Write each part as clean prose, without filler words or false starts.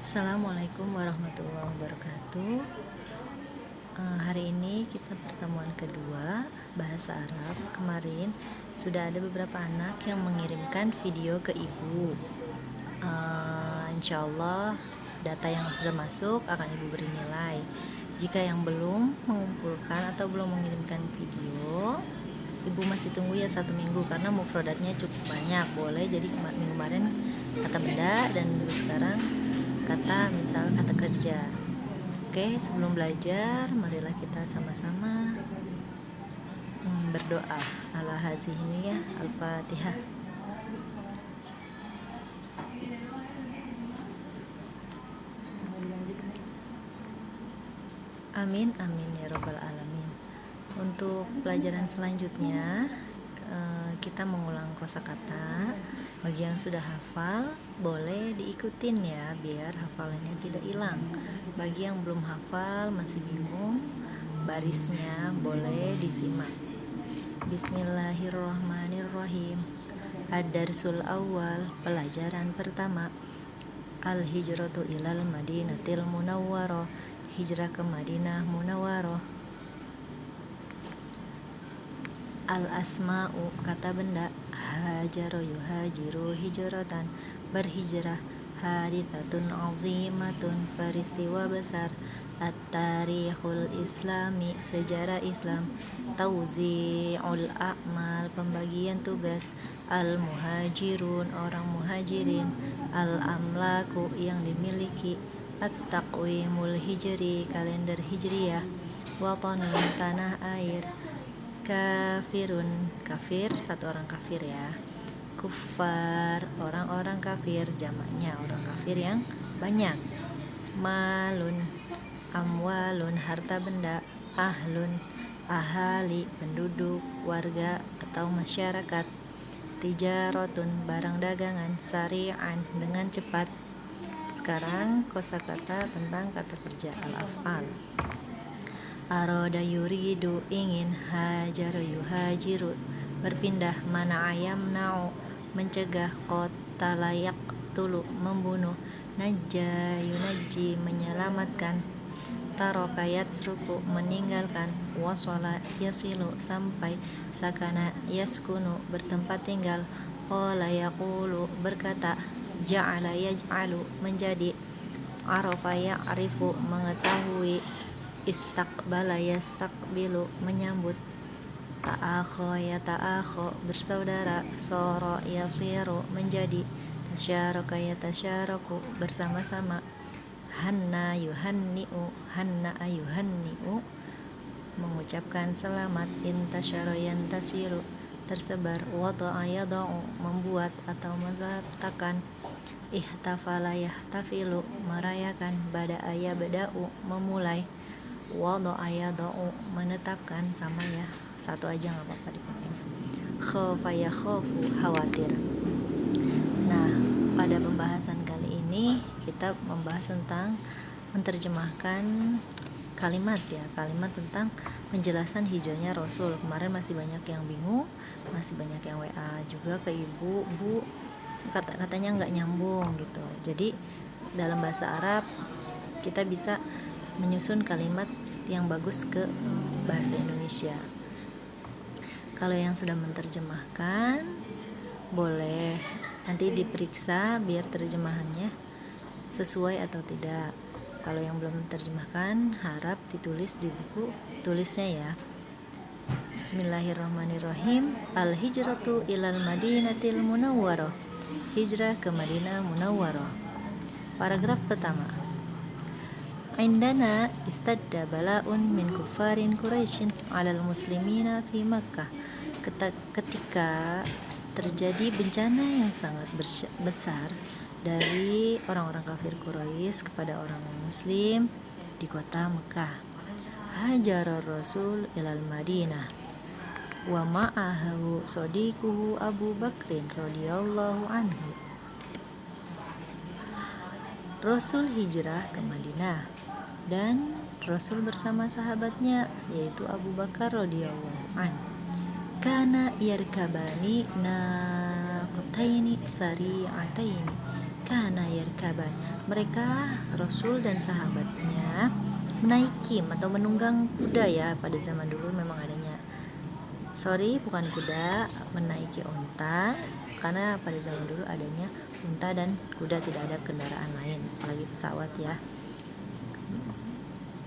Assalamualaikum warahmatullahi wabarakatuh. Hari ini kita pertemuan kedua bahasa Arab. Kemarin sudah ada beberapa anak yang mengirimkan video ke ibu. Insya Allah data yang sudah masuk akan ibu beri nilai. Jika yang belum mengumpulkan atau belum mengirimkan video, ibu masih tunggu ya 1 minggu karena mufradatnya cukup banyak. Boleh jadi minggu kemarin kata benda dan minggu sekarang kata kerja. Oke, sebelum belajar marilah kita sama-sama berdoa. Ala hazihi ya, Al-Fatihah. Amin amin ya robbal alamin. Untuk pelajaran selanjutnya kita mengulang kosakata. Bagi yang sudah hafal boleh diikutin ya biar hafalannya tidak hilang. Bagi yang belum hafal masih bingung barisnya boleh disimak. Bismillahirrahmanirrahim. Ad-darsul awal, pelajaran pertama. Al-hijratu ilal madinatil munawwarah, hijrah ke Madinah Munawwarah. Al-asma'u, kata benda. Hajaro yuhajiru hijratan, berhijrah. Hadithatun azimatun, peristiwa besar. At-tarikhul islami, sejarah Islam. Tauzi'ul a'mal, pembagian tugas. Al-muhajirun, orang muhajirin. Al-amlaku, yang dimiliki. At-taqwimul hijri, kalender hijriyah. Watanun, tanah air. Kafirun, kafir, satu orang kafir ya. Kuffar, orang-orang kafir, jamaknya orang kafir yang banyak. Malun, amwalun, harta benda. Ahlun, ahali, penduduk, warga atau masyarakat. Tijarotun, barang dagangan. Sari'an, dengan cepat. Sekarang kosakata tentang kata kerja al-af'al. Aroda yuridu, ingin. Hajaro yuhajiru, berpindah. Mana ayam na'u, mencegah. Qotala yaqtulu, membunuh. Najja yunajji, menyelamatkan. Taroka yatsruku, meninggalkan. Waswala yasilu, sampai. Sakana yaskunu, bertempat tinggal. Qala yaqulu, berkata. Ja'ala yaj'alu, menjadi. Arafa ya'rifu, mengetahui. Istaqbala yastaqbilu, menyambut. Ta'akho ya ta'akho, bersaudara. Soro yasiru, menjadi. Tasyaraka ya tasyaraku, bersama-sama. Hanna yuhanni'u, hanna ayuhanni'u, mengucapkan selamat. Intasyara yantasiru, tersebar. Wada'a yada'u, membuat atau meletakkan. Ihtafala yahtafilu, merayakan. Bada'a yabda'u, memulai. Wada'a yada'u, menetapkan, sama ya, satu aja gak apa-apa dipakai. Khofa yakhofu, khawatir. Nah, pada pembahasan kali ini kita membahas tentang menerjemahkan kalimat ya, kalimat tentang penjelasan hijrahnya Rasul. Kemarin masih banyak yang bingung, masih banyak yang WA juga ke ibu, bu katanya nggak nyambung gitu. Jadi dalam bahasa Arab kita bisa menyusun kalimat yang bagus ke bahasa Indonesia. Kalau yang sudah menerjemahkan boleh nanti diperiksa biar terjemahannya sesuai atau tidak. Kalau yang belum menerjemahkan harap ditulis di buku tulisnya ya. Bismillahirrahmanirrahim. Al-hijratu ilal madinatil munawwarah, hijrah ke Madinah Munawwarah. Paragraf pertama. Indana istadda bala'un min kufarin Quraisyin 'alal muslimina fi Makkah. Ketika terjadi bencana yang sangat besar dari orang-orang kafir Quraisy kepada orang muslim di kota Mekah. Hajar Rasul ilal Madinah wa ma'ahu sadiquhu Abu Bakrin radhiyallahu anhu. Rasul hijrah ke Madinah dan Rasul bersama sahabatnya yaitu Abu Bakar radhiyallahu anhu. Kana yarkabani fi'ataini sari'ataini kana yarkaban. Mereka Rasul dan sahabatnya menaiki atau menunggang kuda ya. Pada zaman dulu memang adanya, bukan kuda, menaiki onta, karena pada zaman dulu adanya unta dan kuda, tidak ada kendaraan lain apalagi pesawat ya.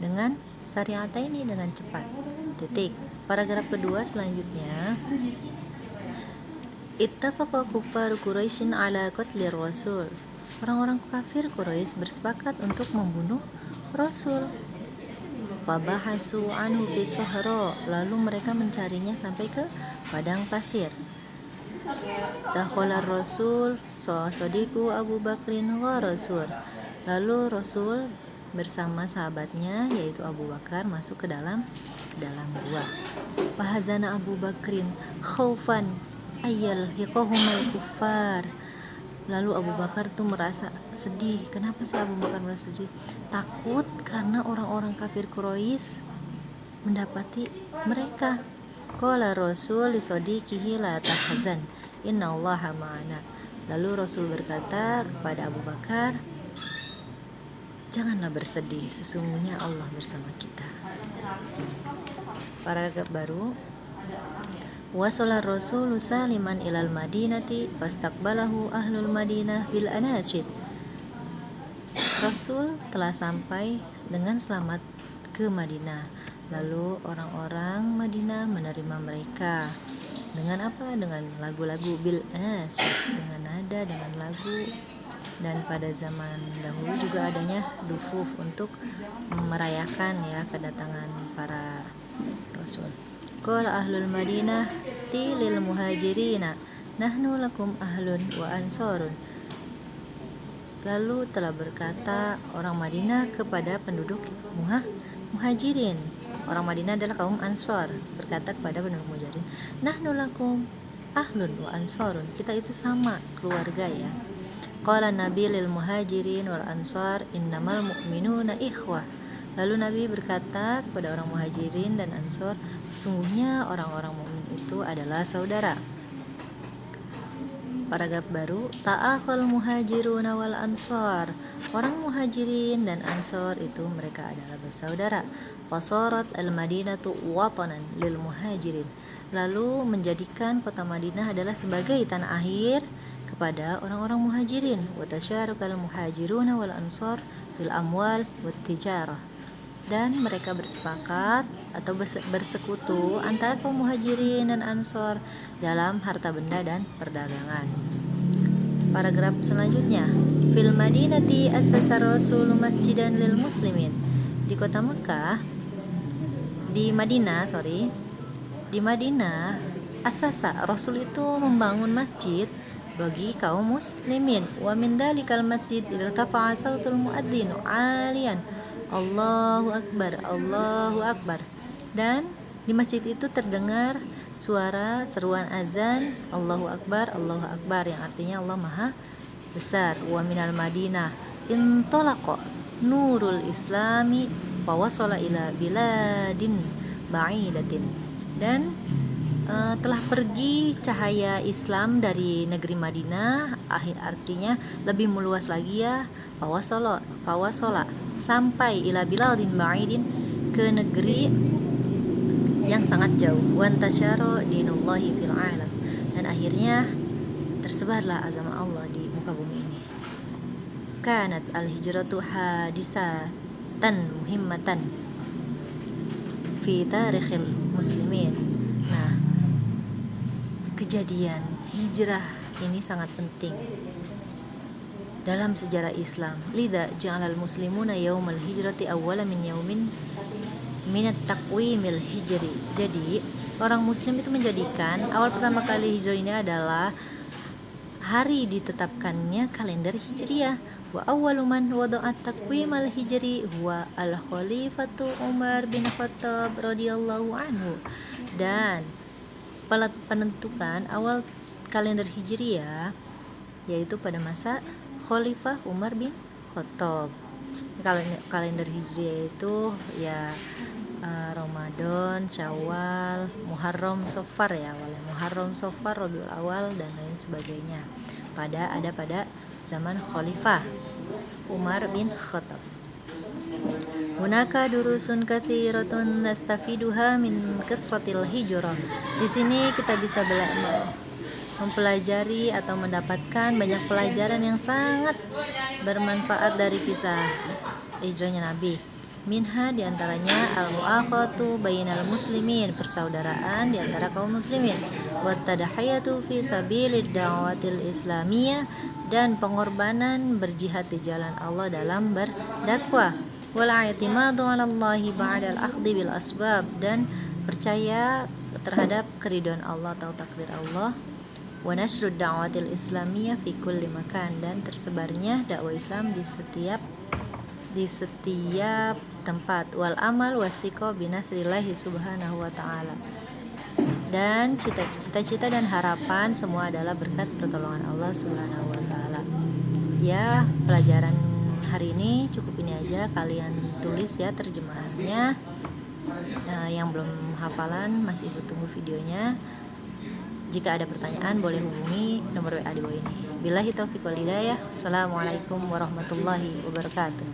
Dengan sari'ata ini, dengan cepat. Titik. Paragraf kedua selanjutnya, ittafaqa kuffar Quraisyin ala qatlir rasul. Orang-orang kafir Quraisy bersepakat untuk membunuh Rasul. Fabahasu anhu fi suhra. Lalu mereka mencarinya sampai ke padang pasir. Dakhala Rasul sadiqu Abu Bakrin wa Rasul. Lalu Rasul bersama sahabatnya yaitu Abu Bakar masuk ke dalam gua. Fahazana Abu Bakrin khaufan ayyal hiqahumal kuffar. Lalu Abu Bakar tuh merasa sedih. Kenapa sih Abu Bakar merasa sedih? Takut karena orang-orang kafir Quraisy mendapati mereka. Qala Rasul li sadiqihi la tahzan innallaha ma'ana. Lalu Rasul berkata kepada Abu Bakar, janganlah bersedih, sesungguhnya Allah bersama kita. Paragraf baru. Wasala Rasulu saliman ilal madinati fastaqbalahu ahlul madinah bil anashid. Rasul telah sampai dengan selamat ke Madinah. Lalu orang-orang Madinah menerima mereka dengan apa? Dengan lagu-lagu bil anashid, dengan nada, dengan lagu. Dan pada zaman dahulu juga adanya dufuf untuk merayakan ya kedatangan para Rasul. Qala ahlul Madinah tilil muhajirina nahnu lakum ahlun wa ansarun. Lalu telah berkata orang Madinah kepada penduduk muhajirin. Orang Madinah adalah kaum Ansar, berkata kepada penduduk muhajirin, nahnu lakum ahlun wa ansarun. Kita itu sama keluarga ya. Qala Nabi lil muhajirin wal ansar innamal mu'minuna ikhwah. Lalu Nabi berkata kepada orang muhajirin dan ansor, sesungguhnya orang-orang mukmin itu adalah saudara. Paragraf baru, ta'akhal muhajiruna wal ansor. Orang muhajirin dan ansor itu mereka adalah bersaudara. Fasarat al-Madinatu watanan lil muhajirin. Lalu menjadikan kota Madinah adalah sebagai tanah akhir kepada orang-orang muhajirin. Wa tasyarakal muhajiruna wal ansor fil amwal wat tijarah. Dan mereka bersepakat atau bersekutu antara kaum muhajirin dan ansor dalam harta benda dan perdagangan. Paragraf selanjutnya, fil madinati assasa Rasul masjidan lil muslimin. Di kota Mekah, di Madinah asasa Rasul itu membangun masjid bagi kaum muslimin. Wa min dalikal masjid irtafa'a sautul muadzin 'aliyan Allahu Akbar, Allahu Akbar. Dan di masjid itu terdengar suara seruan azan Allahu Akbar, Allahu Akbar, yang artinya Allah Maha Besar. Wa minal Madinah intalaqa nurul islami fawasala ila biladin ba'idatin. Dan telah pergi cahaya Islam dari negeri Madinah, artinya lebih meluas lagi ya. Fawasola sampai ila biladin ba'idin, ke negeri yang sangat jauh. Wantasyara dinullahi fil alam, dan akhirnya tersebarlah agama Allah di muka bumi ini. Kanat al-hijratu hadisatan muhimmatan fi tarikhil muslimin. Nah, kejadian hijrah ini sangat penting dalam sejarah Islam. Lidha ja'alal muslimuna yaumal hijrati awwala min yaumin minat taqwimil hijri. Jadi orang muslim itu menjadikan awal pertama kali hijrah ini adalah hari ditetapkannya kalender hijriah. Wa awwalu man wada'at taqwimal hijri huwa al-khalifatu Umar bin Khattab radhiyallahu anhu. Dan penentukan awal kalender hijriah yaitu pada masa Khalifah Umar bin Khattab. Kalender hijriah itu ya Ramadan, Syawal, Muharram, Safar ya awalnya. Muharram, Safar, Rabiul Awal dan lain sebagainya. Pada zaman Khalifah Umar bin Khattab. Hunaka durusun katsiratun nastafiduha min qissatil hijrah. Di sini kita bisa mempelajari atau mendapatkan banyak pelajaran yang sangat bermanfaat dari kisah hijrahnya Nabi. Minha diantaranya al-mu'akhatu bainal muslimin, persaudaraan di antara kaum muslimin, wa tadahiyatu fi sabilid da'watil islamiyah, dan pengorbanan berjihad di jalan Allah dalam berdakwah, wal i'timadu 'ala Allah ba'da al-akhdhi bil asbab, dan percaya terhadap keridhaan Allah atau takdir Allah, wa nasrud da'watil islamiyah fi kulli makan, dan tersebarnya dakwah Islam di setiap tempat, wal amal wasiqo binasrillahi subhanahu wa ta'ala, dan cita-cita dan harapan semua adalah berkat pertolongan Allah subhanahu wa ta'ala. Ya, pelajaran hari ini cukup ini aja, kalian tulis ya terjemahannya. Yang belum hafalan masih tunggu videonya. Jika ada pertanyaan boleh hubungi nomor WA di bawah ini. Billahi taufiq wal hidayah. Assalamualaikum warahmatullahi wabarakatuh.